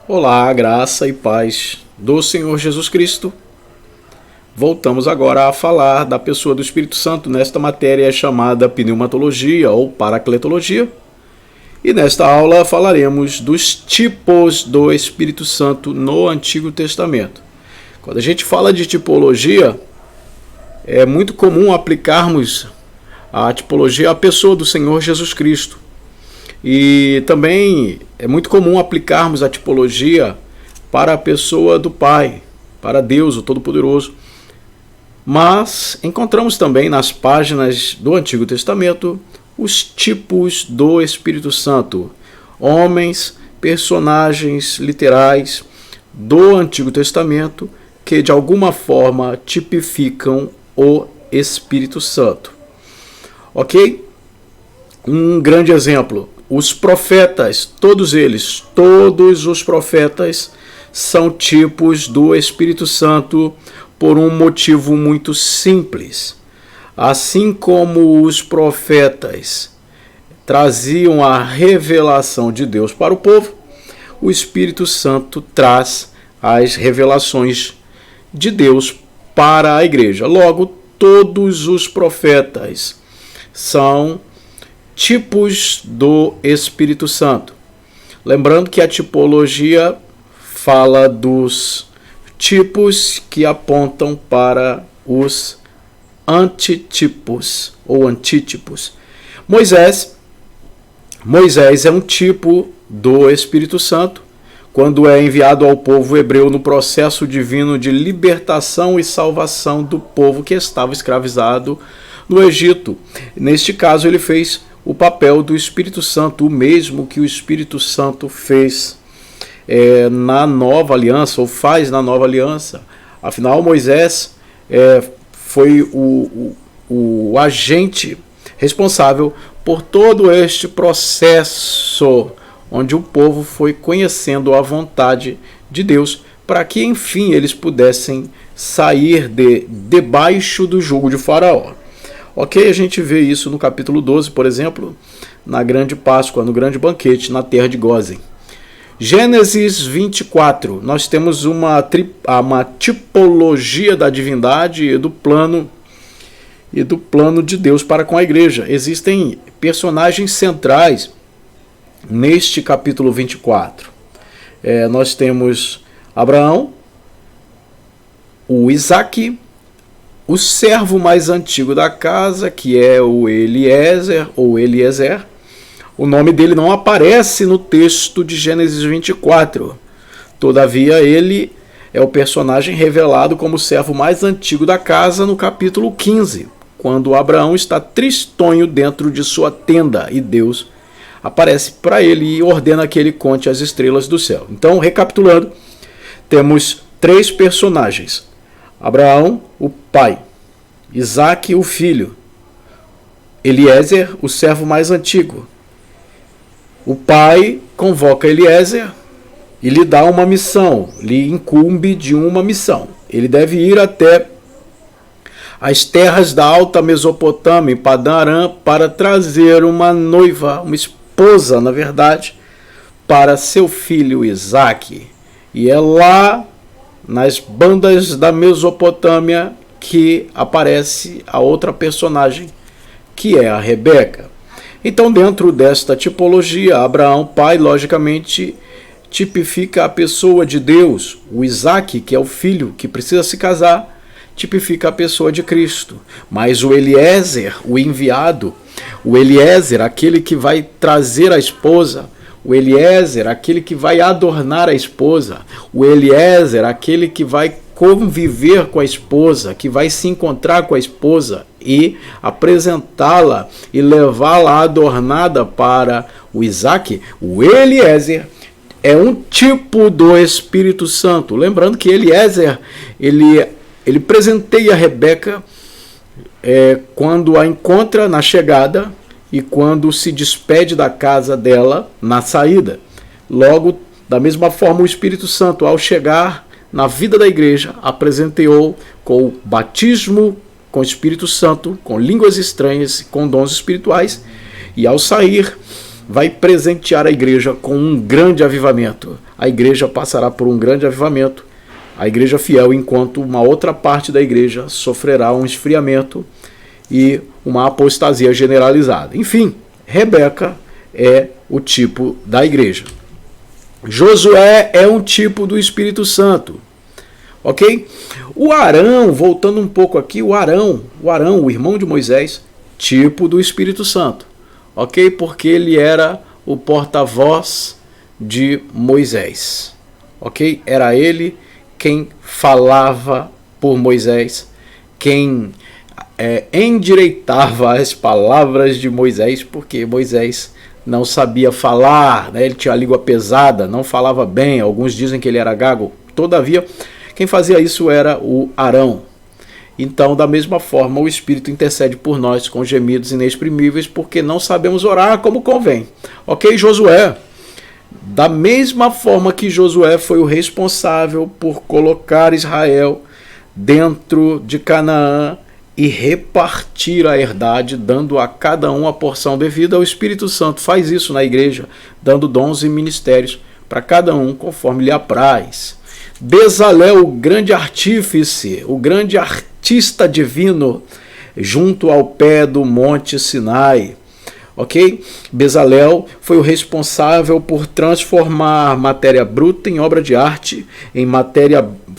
Olá, graça e paz do Senhor Jesus Cristo. Voltamos agora a falar da pessoa do Espírito Santo nesta matéria chamada pneumatologia ou paracletologia. E nesta aula falaremos dos tipos do Espírito Santo no Antigo Testamento. Quando a gente fala de tipologia, é muito comum aplicarmos a tipologia à pessoa do Senhor Jesus Cristo. E também é muito comum aplicarmos a tipologia para a pessoa do Pai, para Deus, o Todo-Poderoso. Mas encontramos também nas páginas do Antigo Testamento os tipos do Espírito Santo, homens, personagens literais do Antigo Testamento que de alguma forma tipificam o Espírito Santo. Ok? Um grande exemplo. Os profetas, todos os profetas são tipos do Espírito Santo por um motivo muito simples. Assim como os profetas traziam a revelação de Deus para o povo, o Espírito Santo traz as revelações de Deus para a igreja. Logo, todos os profetas são tipos do Espírito Santo. Lembrando que a tipologia fala dos tipos que apontam para os antitipos ou antítipos. Moisés é um tipo do Espírito Santo quando é enviado ao povo hebreu no processo divino de libertação e salvação do povo que estava escravizado no Egito. Neste caso, ele fez o papel do Espírito Santo, o mesmo que o Espírito Santo fez na nova aliança, ou faz na nova aliança. Afinal, Moisés foi o agente responsável por todo este processo, onde o povo foi conhecendo a vontade de Deus, para que, enfim, eles pudessem sair debaixo do jugo de Faraó. Ok, a gente vê isso no capítulo 12, por exemplo, na grande Páscoa, no grande banquete, na terra de Gósen. Gênesis 24, nós temos uma tipologia da divindade e do plano de Deus para com a igreja. Existem personagens centrais neste capítulo 24. Nós temos Abraão, o Isaque, o servo mais antigo da casa, que é o Eliezer ou Eliezer. O nome dele não aparece no texto de Gênesis 24. Todavia, ele é o personagem revelado como o servo mais antigo da casa no capítulo 15, quando Abraão está tristonho dentro de sua tenda e Deus aparece para ele e ordena que ele conte as estrelas do céu. Então, recapitulando, temos três personagens: Abraão, o pai; Isaque, o filho; Eliezer, o servo mais antigo. O pai convoca Eliezer e lhe dá uma missão, lhe incumbe de uma missão. Ele deve ir até as terras da Alta Mesopotâmia, em Padã Arã, para trazer uma noiva, uma esposa, na verdade, para seu filho Isaque. E é lá, nas bandas da Mesopotâmia, que aparece a outra personagem, que é a Rebeca. Então, dentro desta tipologia, Abraão, pai, logicamente, tipifica a pessoa de Deus. O Isaque, que é o filho que precisa se casar, tipifica a pessoa de Cristo. Mas o Eliezer, o enviado, o Eliezer, aquele que vai trazer a esposa, o Eliezer, aquele que vai adornar a esposa, o Eliezer, aquele que vai conviver com a esposa, que vai se encontrar com a esposa e apresentá-la e levá-la adornada para o Isaque. O Eliezer é um tipo do Espírito Santo. Lembrando que Eliezer, ele presenteia Rebeca quando a encontra na chegada e quando se despede da casa dela na saída. Logo, da mesma forma, o Espírito Santo, ao chegar na vida da igreja, a presenteou com o batismo com o Espírito Santo, com línguas estranhas, com dons espirituais, e ao sair vai presentear a igreja com um grande avivamento. A igreja passará por um grande avivamento, a igreja fiel, enquanto uma outra parte da igreja sofrerá um esfriamento e uma apostasia generalizada. Enfim, Rebeca é o tipo da igreja. Josué é um tipo do Espírito Santo. Ok? O Arão, voltando um pouco aqui, o Arão, o irmão de Moisés, tipo do Espírito Santo. Ok? Porque ele era o porta-voz de Moisés. Ok? Era ele quem falava por Moisés, quem endireitava as palavras de Moisés, porque Moisés não sabia falar, né? Ele tinha a língua pesada, não falava bem, alguns dizem que ele era gago. Todavia, quem fazia isso era o Arão. Então, da mesma forma, o Espírito intercede por nós com gemidos inexprimíveis, porque não sabemos orar como convém. Ok, Josué? Da mesma forma que Josué foi o responsável por colocar Israel dentro de Canaã e repartir a herdade, dando a cada um a porção devida, o Espírito Santo faz isso na igreja, dando dons e ministérios para cada um conforme lhe apraz. Bezalel, o grande artífice, o grande artista divino, junto ao pé do Monte Sinai. Ok? Bezalel foi o responsável por transformar matéria bruta em obra de arte,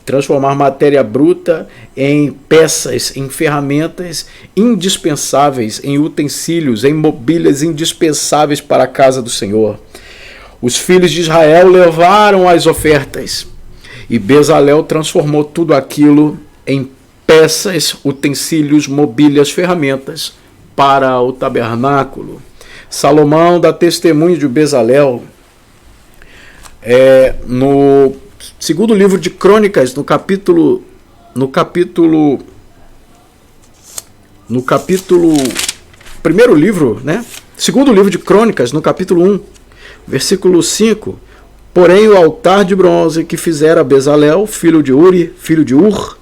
transformar matéria bruta em peças, em ferramentas indispensáveis, em utensílios, em mobílias indispensáveis para a casa do Senhor. Os filhos de Israel levaram as ofertas e Bezalel transformou tudo aquilo em peças, utensílios, mobílias, ferramentas para o tabernáculo. Salomão dá testemunho de Bezalel no segundo livro de Crônicas, no primeiro livro, né? Segundo livro de Crônicas, no capítulo 1, versículo 5. Porém, o altar de bronze que fizera Bezalel, filho de Uri, filho de Ur,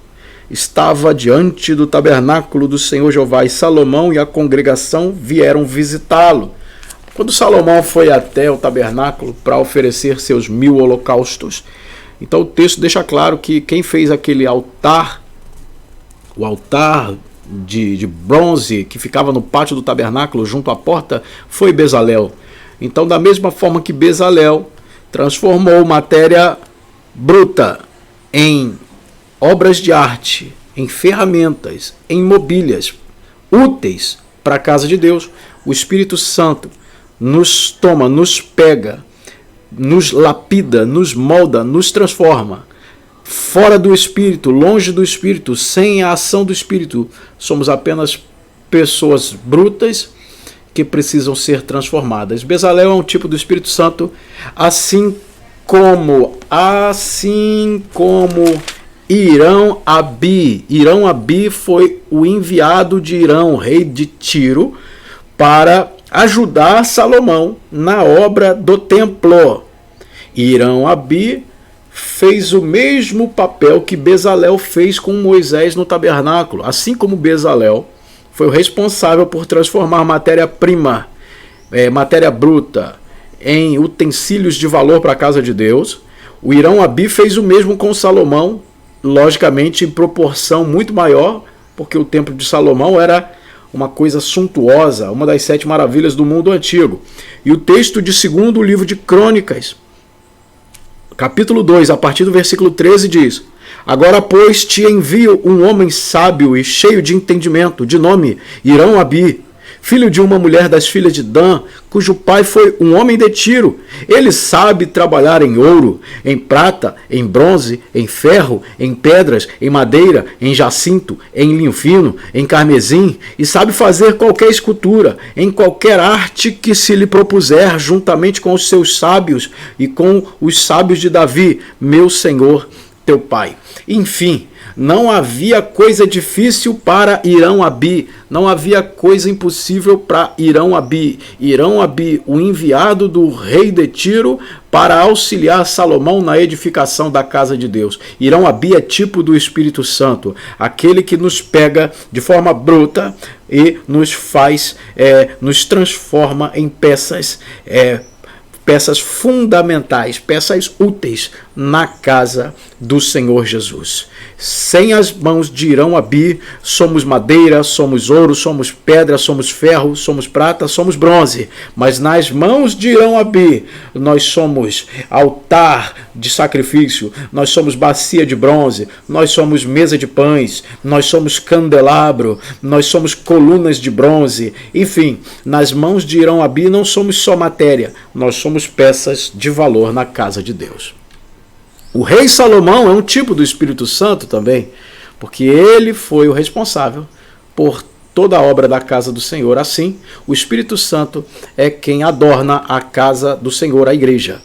estava diante do tabernáculo do Senhor Jeová, e Salomão e a congregação vieram visitá-lo. Quando Salomão foi até o tabernáculo para oferecer seus 1000 holocaustos, então o texto deixa claro que quem fez aquele altar, o altar de bronze que ficava no pátio do tabernáculo junto à porta, foi Bezalel. Então, da mesma forma que Bezalel transformou matéria bruta em obras de arte, em ferramentas, em mobílias úteis para a casa de Deus, o Espírito Santo nos toma, nos pega, nos lapida, nos molda, nos transforma. Fora do Espírito, longe do Espírito, sem a ação do Espírito, somos apenas pessoas brutas que precisam ser transformadas. Bezalel é um tipo do Espírito Santo, assim como Irão Abi. Irão Abi foi o enviado de Irão, rei de Tiro, para ajudar Salomão na obra do templo. Irão Abi fez o mesmo papel que Bezalel fez com Moisés no tabernáculo. Assim como Bezalel foi o responsável por transformar matéria-prima, matéria bruta, em utensílios de valor para a casa de Deus, o Irão Abi fez o mesmo com Salomão, logicamente em proporção muito maior, porque o templo de Salomão era uma coisa suntuosa, uma das 7 maravilhas do mundo antigo. E o texto de 2º livro de Crônicas, capítulo 2, a partir do versículo 13, diz: Agora, pois, te envio um homem sábio e cheio de entendimento, de nome Irão Abi, filho de uma mulher das filhas de Dan, cujo pai foi um homem de Tiro. Ele sabe trabalhar em ouro, em prata, em bronze, em ferro, em pedras, em madeira, em jacinto, em linho fino, em carmesim, e sabe fazer qualquer escultura, em qualquer arte que se lhe propuser, juntamente com os seus sábios e com os sábios de Davi, meu senhor, teu pai. Enfim, Não havia coisa difícil para Irão-Abi, não havia coisa impossível para Irão-Abi. Irão-Abi, o enviado do rei de Tiro para auxiliar Salomão na edificação da casa de Deus. Irão-Abi é tipo do Espírito Santo, aquele que nos pega de forma bruta e nos faz, nos transforma em peças fundamentais, peças úteis na casa do Senhor Jesus. Sem as mãos de Irão-Abi, somos madeira, somos ouro, somos pedra, somos ferro, somos prata, somos bronze. Mas nas mãos de Irão-Abi, nós somos altar de sacrifício, nós somos bacia de bronze, nós somos mesa de pães, nós somos candelabro, nós somos colunas de bronze. Enfim, nas mãos de Irão-Abi não somos só matéria, nós somos peças de valor na casa de Deus. O rei Salomão é um tipo do Espírito Santo também, porque ele foi o responsável por toda a obra da casa do Senhor. Assim, o Espírito Santo é quem adorna a casa do Senhor, a igreja.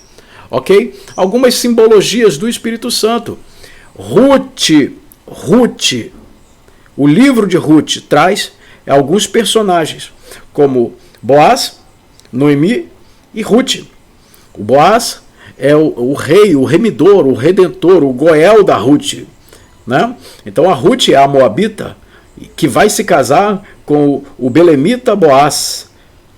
Ok? Algumas simbologias do Espírito Santo. Ruth, o livro de Ruth traz alguns personagens, como Boaz, Noemi e Ruth. O Boaz é o rei, o remidor, o redentor, o Goel da Ruth, né? Então a Ruth é a moabita que vai se casar com o belemita Boaz,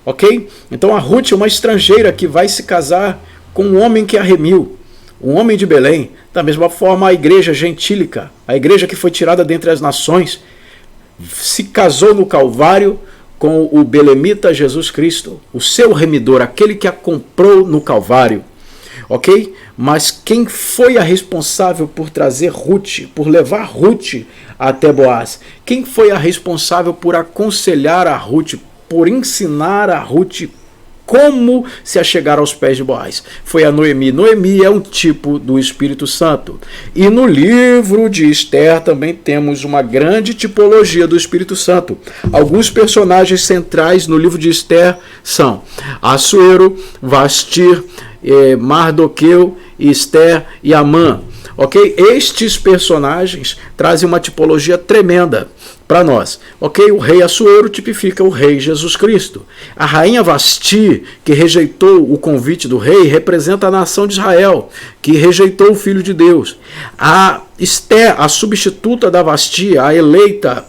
ok? Então a Ruth é uma estrangeira que vai se casar com um homem que a remiu, um homem de Belém. Da mesma forma, a igreja gentílica, a igreja que foi tirada dentre as nações, se casou no Calvário com o belemita Jesus Cristo, o seu remidor, aquele que a comprou no Calvário. Ok? Mas quem foi a responsável por trazer Ruth, por levar Ruth até Boaz? Quem foi a responsável por aconselhar a Ruth, por ensinar a Ruth como se achegar aos pés de Boaz? Foi a Noemi. Noemi é um tipo do Espírito Santo. E no livro de Esther também temos uma grande tipologia do Espírito Santo. Alguns personagens centrais no livro de Esther são Assuero, Vasti, Mardoqueu, Esther e Amã. Ok? Estes personagens trazem uma tipologia tremenda para nós. Ok? O rei Assuero tipifica o rei Jesus Cristo. A rainha Vasti, que rejeitou o convite do rei, representa a nação de Israel, que rejeitou o Filho de Deus. A Esther, a substituta da Vasti, a eleita,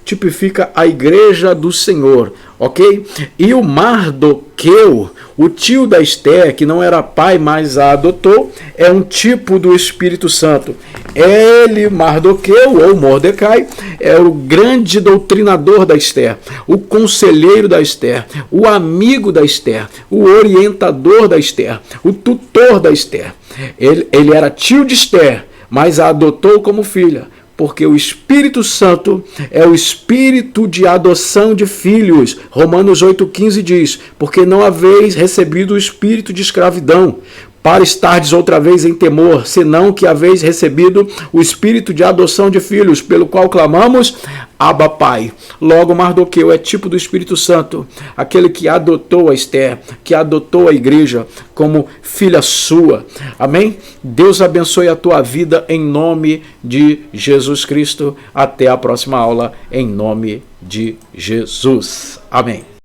tipifica a igreja do Senhor. Ok? E o Mardoqueu, o tio da Esther, que não era pai, mas a adotou, é um tipo do Espírito Santo. Ele, Mardoqueu, ou Mordecai, é o grande doutrinador da Esther, o conselheiro da Esther, o amigo da Esther, o orientador da Esther, o tutor da Esther. Ele era tio de Esther, mas a adotou como filha, porque o Espírito Santo é o espírito de adoção de filhos. Romanos 8,15 diz: porque não haveis recebido o espírito de escravidão, para estardes outra vez em temor, senão que haveis recebido o espírito de adoção de filhos, pelo qual clamamos, Abba, Pai. Logo, Mardoqueu é tipo do Espírito Santo, aquele que adotou a Esther, que adotou a igreja como filha sua. Amém? Deus abençoe a tua vida em nome de Jesus Cristo. Até a próxima aula, em nome de Jesus. Amém.